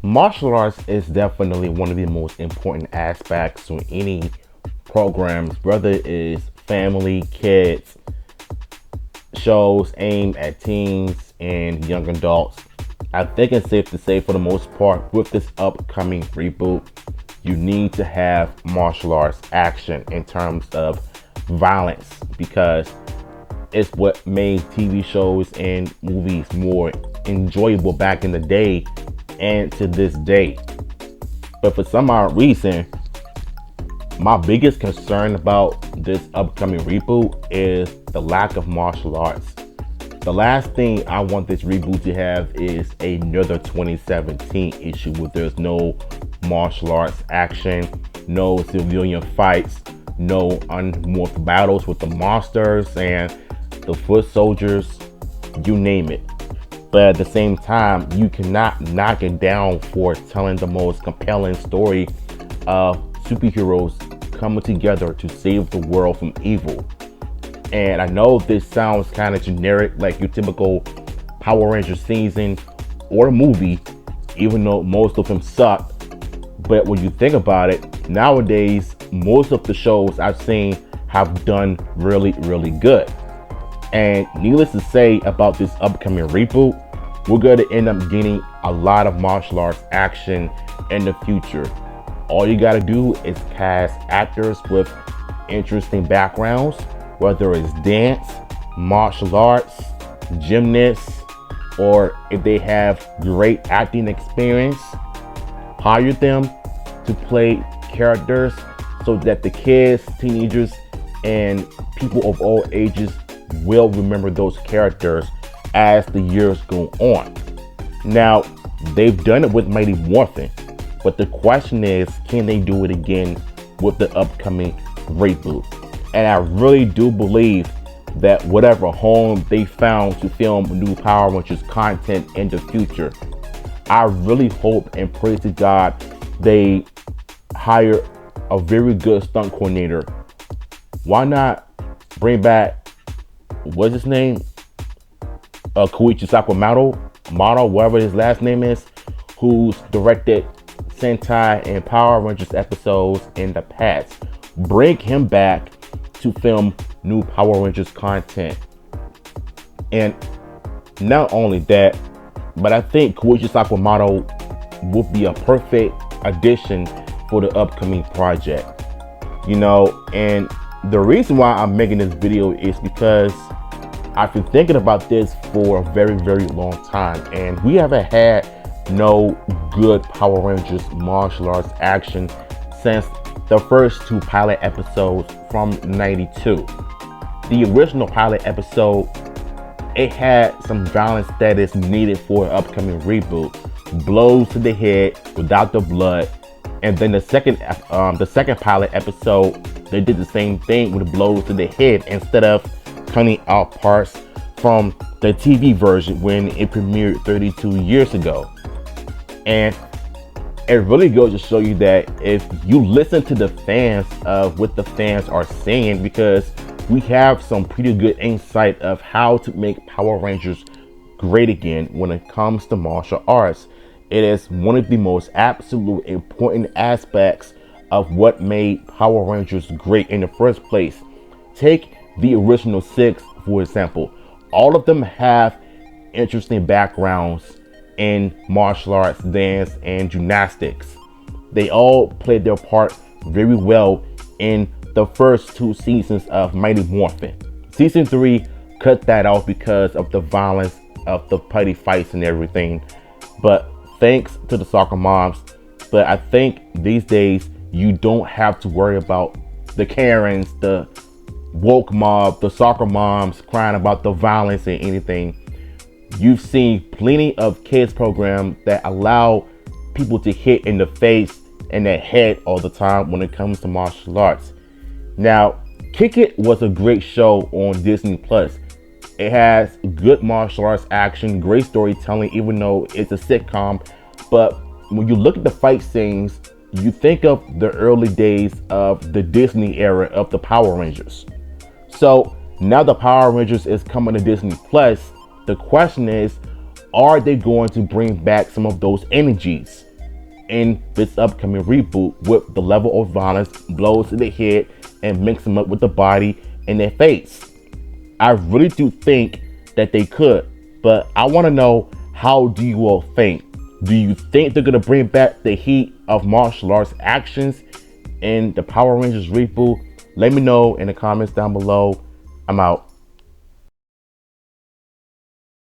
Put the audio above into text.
Martial arts is definitely one of the most important aspects to any programs, whether it is family, kids, shows aimed at teens and young adults. I think it's safe to say, for the most part, with this upcoming reboot, you need to have martial arts action in terms of violence, because it's what made TV shows and movies more enjoyable back in the day and to this day. But for some odd reason, my biggest concern about this upcoming reboot is the lack of martial arts. The last thing I want this reboot to have is another 2017 issue where there's no martial arts action, no civilian fights, no unmorphed battles with the monsters and the foot soldiers, you name it. But at the same time, you cannot knock it down for telling the most compelling story of superheroes coming together to save the world from evil. And I know this sounds kind of generic, like your typical Power Rangers season or movie, even though most of them suck. But when you think about it, nowadays, most of the shows I've seen have done really, really good. And needless to say, about this upcoming reboot, we're going to end up getting a lot of martial arts action in the future. All you got to do is cast actors with interesting backgrounds, whether it's dance, martial arts, gymnasts, or if they have great acting experience, hire them to play characters so that the kids, teenagers, and people of all ages will remember those characters as the years go on. Now, they've done it with Mighty Morphin, but the question is, can they do it again with the upcoming reboot? And I really do believe that whatever home they found to film new Power Rangers content in the future, I really hope and pray to God they hire a very good stunt coordinator. Why not bring back, what's his name? Koichi Sakamoto, whatever his last name is, who's directed Sentai and Power Rangers episodes in the past. Bring him back to film new Power Rangers content. And not only that, but I think Koichi Sakamoto would be a perfect addition for the upcoming project. You know, and the reason why I'm making this video is because I've been thinking about this for a very, very long time, and we haven't had no good Power Rangers martial arts action since the first two pilot episodes from '92. The original pilot episode, it had some violence that is needed for an upcoming reboot. Blows to the head without the blood. And then the second pilot episode, they did the same thing with blows to the head instead of cutting out parts from the TV version when it premiered 32 years ago. And it really goes to show you that if you listen to the fans of what the fans are saying, because we have some pretty good insight of how to make Power Rangers great again when it comes to martial arts. It is one of the most absolute important aspects of what made Power Rangers great in the first place. Take the original 6, for example. All of them have interesting backgrounds in martial arts, dance, and gymnastics. They all played their part very well in the first 2 seasons of Mighty Morphin. Season 3 cut that off because of the violence of the petty fights and everything. But thanks to the soccer moms. But I think these days you don't have to worry about the Karens, the woke mob, the soccer moms crying about the violence and anything. You've seen plenty of kids programs that allow people to hit in the face and the head all the time when it comes to martial arts. Now, Kick It was a great show on Disney Plus. It has good martial arts action, great storytelling, even though it's a sitcom. But when you look at the fight scenes, you think of the early days of the Disney era of the Power Rangers. So now the Power Rangers is coming to Disney Plus. The question is, are they going to bring back some of those energies? in this upcoming reboot with the level of violence, blows to the head, and mix them up with the body and their face. I really do think that they could, but I want to know, how do you all think? Do you think they're going to bring back the heat of martial arts actions in the Power Rangers reboot? Let me know in the comments down below. I'm out.